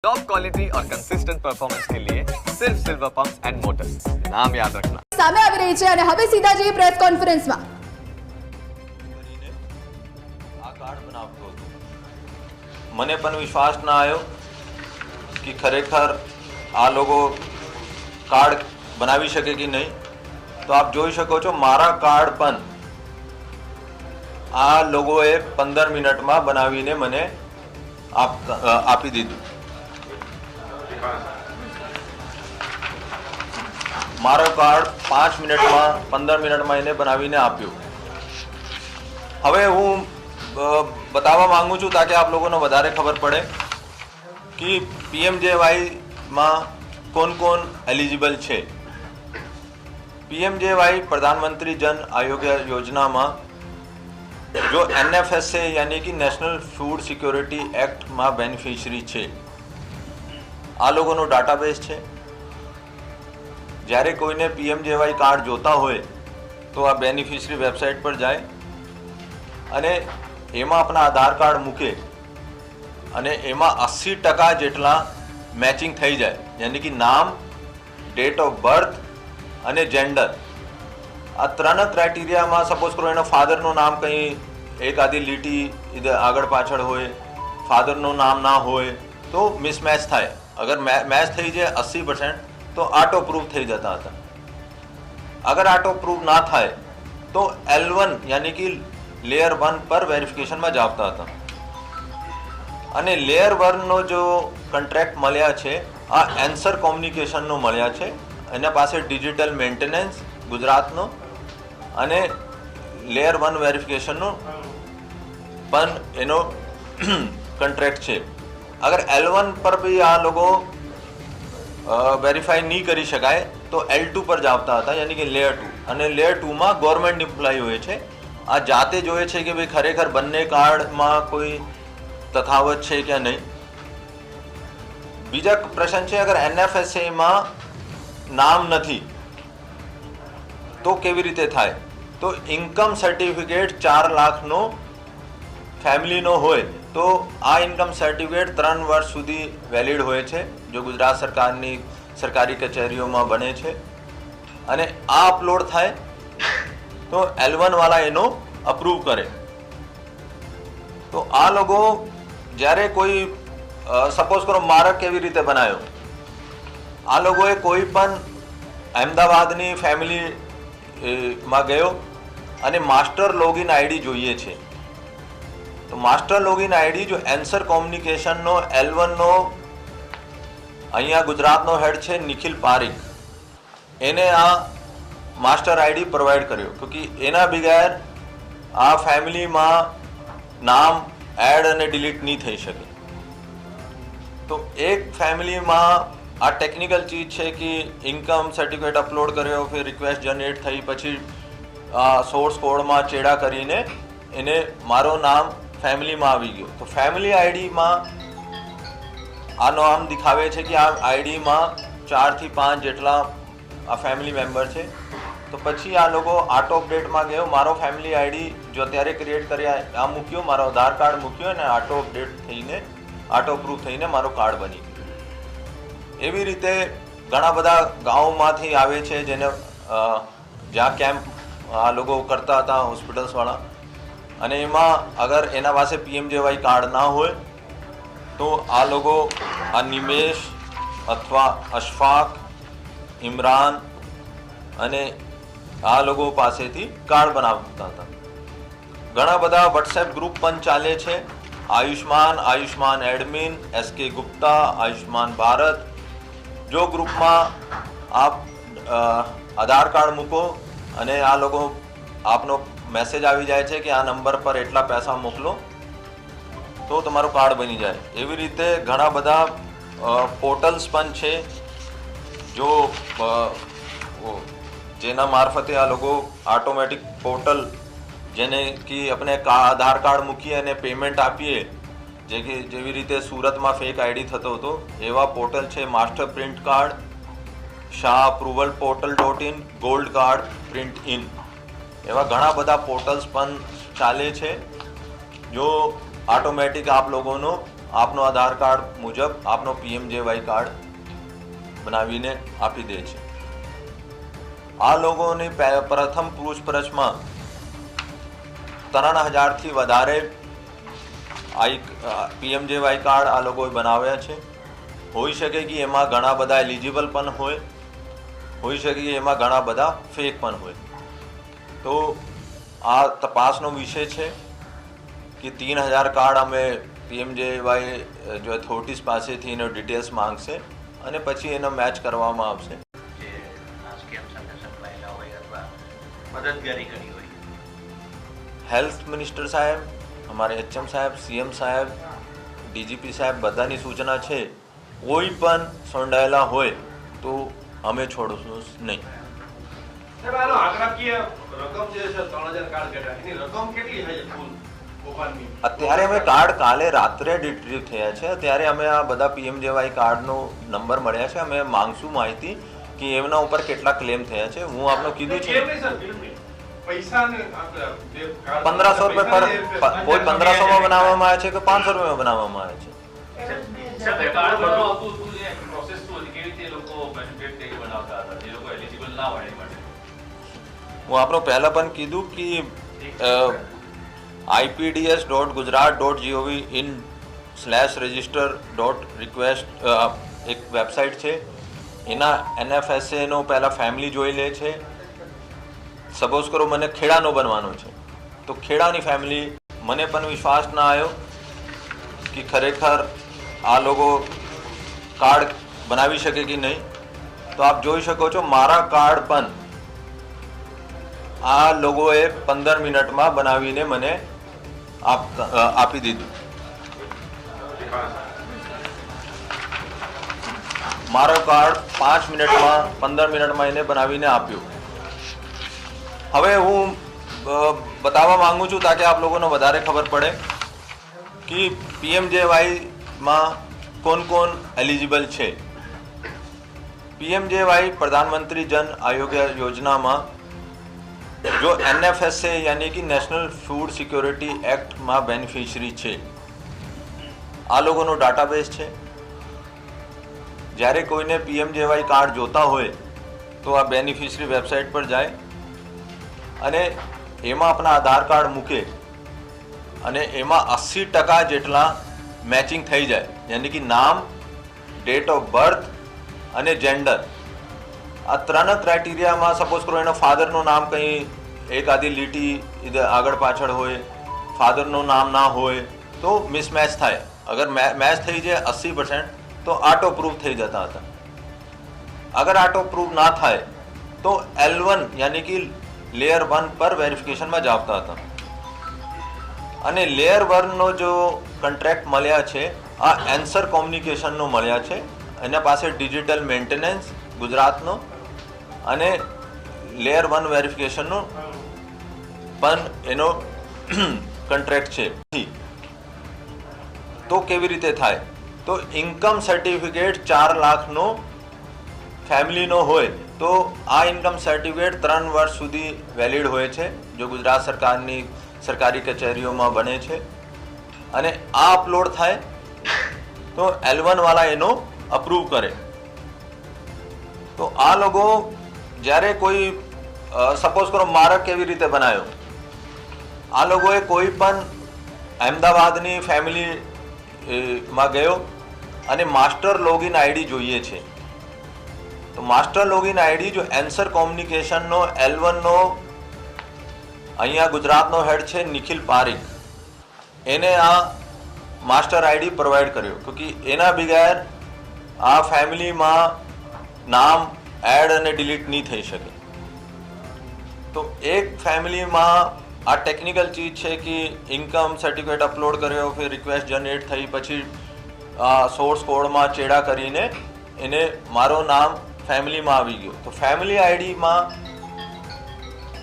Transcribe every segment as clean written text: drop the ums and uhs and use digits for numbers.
Top quality और consistent performance के लिए सिर्फ सिल्वर पंप्स एंड मोटर्स, नाम याद रखना। સામે આવી રહી છે અને હવે સીધા જઈએ પ્રેસ કોન્ફરન્સમાં। આ કાર્ડ બનાવતો હતો, મને પણ વિશ્વાસ ના આવ્યો કે ખરેખર આ લોકો કાર્ડ બનાવી શકે કે નહીં। તો આપ જોઈ શકો છો મારા કાર્ડ પણ આ લોકોએ 15 મિનિટમાં બનાવીને મને આપી દીધું। મારો કાર્ડ 5 મિનિટમાં 15 મિનિટમાં એને બનાવીને આપ્યું। હવે હું બતાવવા માંગુ છું તાકે આપ લોકોને વધારે ખબર પડે કે PMJY માં કોણ કોણ એલિજિબલ છે। PMJY प्रधानमंत्री जन आरोग्य योजना में जो NFSA यानी कि नेशनल फूड सिक्योरिटी एक्ट में बेनिफिशियरी है आ लोगों डाटाबेस है। જ્યારે કોઈને PMJY કાર્ડ જોતા હોય તો આ બેનિફિશરી વેબસાઇટ પર જાય અને એમાં આપણા આધાર કાર્ડ મૂકે અને એમાં 80% જેટલા મેચિંગ થઈ જાય, યાની કે નામ, ડેટ ઓફ બર્થ અને જેન્ડર। આ ત્રણ ક્રાઇટેરિયામાં સપોઝ કરો એનો ફાધરનું નામ કંઈ એક આધી લીટી આગળ પાછળ હોય, ફાધરનું નામ ના હોય તો મિસમેચ થાય। અગર મેચ થઈ જાય 80% तो ऑटो प्रूफ થઈ જતા હતા। अगर ऑटो प्रूफ ना થાય तो L1 यानी कि लेयर 1 पर वेरिफिकेशन में जाता था અને લેયર 1 નો जो કોન્ટ્રાક્ટ મળ્યા છે આ એન્સર કોમ્યુનિકેશન નો મળ્યા છે। એના પાસે ડિજિટલ મેન્ટેનન્સ ગુજરાતનો અને લેયર 1 વેરિફિકેશન નો પણ એનો કોન્ટ્રાક્ટ છે। अगर L1 पर भी આ લોકો વેરીફાઈ નહીં કરી શકાય તો L2 પર જાવતા હતા, યાની કે લેયર 2 અને લેયર 2 માં ગવર્મેન્ટ એમ્પ્લોય હોય છે। આ જાતે જોવે છે કે ભાઈ ખરેખર બંને કાર્ડમાં કોઈ તફાવત છે કે નહીં। બીજા પ્રશ્ન છે અગર NFSA માં નામ નથી તો કેવી રીતે થાય? તો ઇન્કમ સર્ટિફિકેટ 4 લાખનો ફેમિલીનો હોય તો આ ઇન્કમ સર્ટિફિકેટ 3 વર્ષ સુધી વેલિડ હોય છે, जो गुजरात सरकारनी सरकारी कचहरीओं में बने छे। अने आ अपलोड थाय तो L1 वाला एनो अप्रूव करे। तो आ लोगो ज्यारे कोई सपोज करो मार्क केवी रीते बनायो, आ लोगोए कोई पण अहमदाबादनी फैमिली में गयो अने मास्टर लॉगिन आईडी जोईए छे। तो मास्टर लॉगिन आईडी जो एंसर कम्युनिकेशन नो L1 नो અહીંયા ગુજરાતનો હેડ છે નિખિલ પારીખ, એને આ માસ્ટર આઈડી પ્રોવાઈડ કર્યો क्योंकि એના બગैर આ ફેમિલીમાં નામ એડ અને ડિલીટ નહીં થઈ શકે। તો એક ફેમિલીમાં આ ટેકનિકલ ચીજ છે કે ઇન્કમ સર્ટિફિકેટ અપલોડ કર્યો, फिर રિક્વેસ્ટ જનરેટ થઈ, પછી સોર્સ કોડમાં ચેડા કરીને એને મારો નામ ફેમિલીમાં આવી ગયો। તો ફેમિલી આઈડીમાં આ નામ દિખાવે છે કે આ આઈડીમાં 4 થી 5 જેટલા આ ફેમિલી મેમ્બર છે। તો પછી આ લોકો આટો અપડેટમાં ગયો, મારો ફેમિલી આઈડી જો અત્યારે ક્રિએટ કર્યા આ મૂક્યો, મારો આધાર કાર્ડ મૂક્યો અને આટો અપડેટ થઈને આટો અપ્રૂવ થઈને મારો કાર્ડ બની ગયો। એવી રીતે ઘણા બધા ગામમાંથી આવે છે જેને જ્યાં કેમ્પ આ લોકો કરતા હતા હોસ્પિટલ્સવાળા, અને એમાં અગર એના પાસે PMJY કાર્ડ ના હોય तो आ लोगों आ निमेश अथवा अशफाक, इमरान अने आ लोगों पासेथी कार्ड बनावता था। घणा बधा व्हाट्सएप ग्रुप पण चाले छे, आयुष्मान, आयुष्मान एडमिन, SK गुप्ता, आयुष्मान भारत। जो ग्रुप में आप आधार कार्ड मूको अने आ लोगों आपनो मैसेज आवी जाए छे कि आ नंबर पर एटला पैसा मोकलो तो તમારું કાર્ડ બની જાય। એવી રીતે ઘણા બધા પોર્ટલ્સ પણ છે જો જેના મારફતે આ લોકો ઓટોમેટિક પોર્ટલ જેને કે આપણે આધાર કાર્ડ મૂકીએ અને પેમેન્ટ આપીએ, જે કે જેવી રીતે સુરતમાં ફેક આઈડી થતો હતો એવા પોર્ટલ છે। Master print card, Shah approval portal, gold card print in, એવા ઘણા બધા પોર્ટલ્સ પણ ચાલે છે जो ऑटोमेटिक आप लोगों આપનો આધાર કાર્ડ મુજબ આપનો PMJY કાર્ડ બનાવીને આપી દે છે. આ લોકોની પ્રથમ પૂછપરછમાં 3000થી વધારે PMJY કાર્ડ આ લોકોએ બનાવ્યા છે. હોઈ શકે કે એમાં ઘણા બધા એલિજિબલ પણ હોઈ શકે કે એમાં ઘણા બધા ફેક પણ હોય. તો આ તપાસનો વિષય છે કે 3000 કાર્ડ અમે PMJY જો ઓથોરિટીઝ પાસેથી એનો ડિટેલ્સ માંગશે અને પછી એનો મેચ કરવામાં આવશે. હેલ્થ મિનિસ્ટર સાહેબ, અમારે HM સાહેબ, CM સાહેબ, DGP સાહેબ બધાની સૂચના છે કોઈ પણ સંડાયેલા હોય તો અમે છોડશું નહીં. અત્યારે અમે કાર્ડ કાલે રાત્રે રિટ્રીવ થયા છે. ત્યારે અમે આ બધા PMJY કાર્ડનો નંબર મળ્યા છે. અમે માંગશું માહિતી કે એમના ઉપર કેટલા ક્લેમ થયા છે. હું આપને કીધું છે 1500 રૂપિયા પર કોઈ 1500 માં બનાવવામાં આવે છે કે 500 રૂપિયામાં બનાવવામાં આવે છે. હું આપનો પહેલા પણ કીધું કે ipds.gujarat.gov/register.request એક વેબસાઇટ છે. એના NFSA નો પહેલા ફેમિલી જોઈ લે છે. સપોઝ કરો મને ખેડાનો બનવાનો છે તો ખેડાની ફેમિલી મને પણ વિશ્વાસ ના આવ્યો કે ખરેખર આ લોકો કાર્ડ બનાવી શકે કે નહીં. તો આપ જોઈ શકો છો મારા કાર્ડ પણ આ લોકોએ 15 મિનિટમાં બનાવીને મને આપી દીધું. મારો કાર્ડ 5 મિનિટમાં 15 મિનિટમાં એને બનાવીને આપ્યું. હવે હું બતાવવા માંગુ છું તાકે આપ લોકોને વધારે ખબર પડે કે PMJY માં કોણ એલિજિબલ છે. PMJY પ્રધાનમંત્રી જન આરોગ્ય યોજનામાં जो NFSA यानी कि नेशनल फूड सिक्योरिटी एक्ट में बेनिफिशियरी है आ लोगों डाटाबेस है. જ્યારે કોઈને PMJY કાર્ડ જોતા હોય તો આ બેનિફિશરી વેબસાઇટ પર જાય અને એમાં આપણા આધાર કાર્ડ મૂકે અને એમાં 80% જેટલા મેચિંગ થઈ જાય. યાની કે નામ, ડેટ ઓફ બર્થ અને જેન્ડર આ ત્રણ ક્રાઇટેરિયામાં સપોઝ કરો એનો ફાધરનું નામ કંઈ એક આધી લીટી આગળ પાછળ હોય, ફાધરનું નામ ના હોય તો મિસમેચ થાય. અગર મેચ થઈ જાય 80% તો આટો પ્રૂફ થઈ જતા હતા. અગર આટો પ્રૂફ ના થાય તો L1 યાની કે લેયર 1 પર વેરિફિકેશનમાં જ આવતા હતા. અને લેયર 1 નો જો કોન્ટ્રાક્ટ મળ્યા છે આ એન્સર કોમ્યુનિકેશનનો મળ્યા છે. એના પાસે ડિજિટલ મેન્ટેનન્સ ગુજરાતનો અને લેયર 1 વેરિફિકેશનનો પણ એનો કોન્ટ્રાક્ટ છે. તો કેવી રીતે થાય? તો ઇન્કમ સર્ટિફિકેટ 4 લાખનો ફેમિલીનો હોય તો આ ઇન્કમ સર્ટિફિકેટ 3 વર્ષ સુધી વેલિડ હોય છે, જો ગુજરાત સરકારની સરકારી કચેરીઓમાં બને છે. અને આ અપલોડ થાય તો L1 વાળા એનો અપ્રૂવ કરે. તો આ લોકો જ્યારે કોઈ સપોઝ કરો મારા કેવી રીતે બનાવ્યો, આ લોકોએ કોઈ પણ અમદાવાદની ફેમિલીમાં ગયો અને માસ્ટર લોગિન આઈડી જોઈએ છે. તો માસ્ટર લોગિન આઈડી જો એન્સર કોમ્યુનિકેશનનો L1 નો અહીંયા ગુજરાતનો હેડ છે નિખિલ પારીખ, એને આ માસ્ટર આઈડી પ્રોવાઈડ કર્યો. ક્યોંકિ એના બગેર આ ફેમિલીમાં નામ એડ અને ડિલીટ નહીં થઈ શકે. તો એક ફેમિલીમાં આ ટેકનિકલ ચીજ છે કે ઇન્કમ સર્ટિફિકેટ અપલોડ કર્યો, ફિર રિક્વેસ્ટ જનરેટ થઈ, પછી સોર્સ કોડમાં ચેડા કરીને એને મારો નામ ફેમિલીમાં આવી ગયો. તો ફેમિલી આઈડીમાં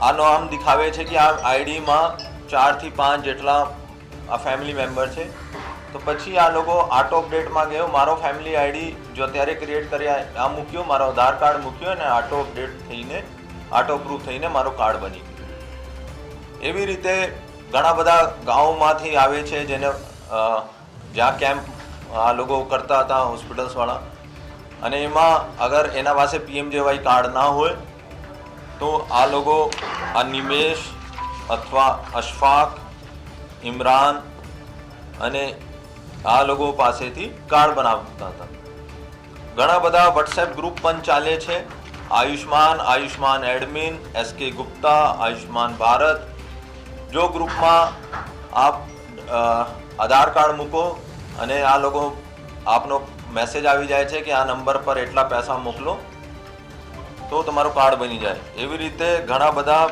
આનો આમ દિખાવે છે કે આ આઈડીમાં 4 થી 5 જેટલા આ ફેમિલી મેમ્બર છે. તો પછી આ લોકો આટો અપડેટમાં ગયો, મારો ફેમિલી આઈડી જો અત્યારે ક્રિએટ કર્યા આ મૂક્યો, મારો આધાર કાર્ડ મૂક્યો અને આટો અપડેટ થઈને આટો પ્રૂફ થઈને મારો કાર્ડ બની ગયો. એવી રીતે ઘણા બધા ગામોમાંથી આવે છે જેને જ્યાં કેમ્પ આ લોકો કરતા હતા હોસ્પિટલ્સવાળા, અને એમાં અગર એના પાસે PMJY કાર્ડ ના હોય તો આ લોકો આ નિમેશ અથવા અશફાક, ઇમરાન અને આ લોકો પાસેથી કાર્ડ બનાવતા હતા. ઘણા બધા વોટ્સએપ ગ્રુપ પણ ચાલે છે. Ayushman admin, SK Gupta, Ayushman Bharat. જો ગ્રુપમાં આપ આધાર કાર્ડ મૂકો અને આ લોકો આપનો મેસેજ આવી જાય છે કે આ નંબર પર એટલા પૈસા મોકલો તો તમારું કાર્ડ બની જાય. એવી રીતે ઘણા બધા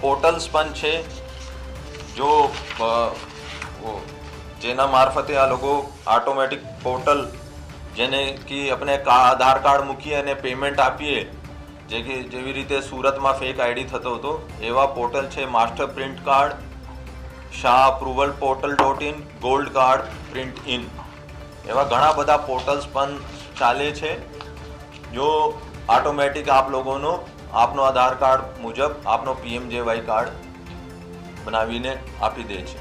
પોર્ટલ્સ પણ છે જો જેના મારફતે આ લોકો ઓટોમેટિક પોર્ટલ જેને કે આપણે આધાર કાર્ડ મૂકીએ અને પેમેન્ટ આપીએ, જેવી રીતે સુરતમાં ફેક આઈડી થતો હતો, એવા પોર્ટલ છે. Master print card, Shah approval portal, gold card print in, એવા ઘણા બધા પોર્ટલ્સ પણ ચાલે છે જો ઓટોમેટિક આપ લોકોનો આપનો આધાર કાર્ડ મુજબ આપનો PMJY કાર્ડ બનાવીને આપી દે છે.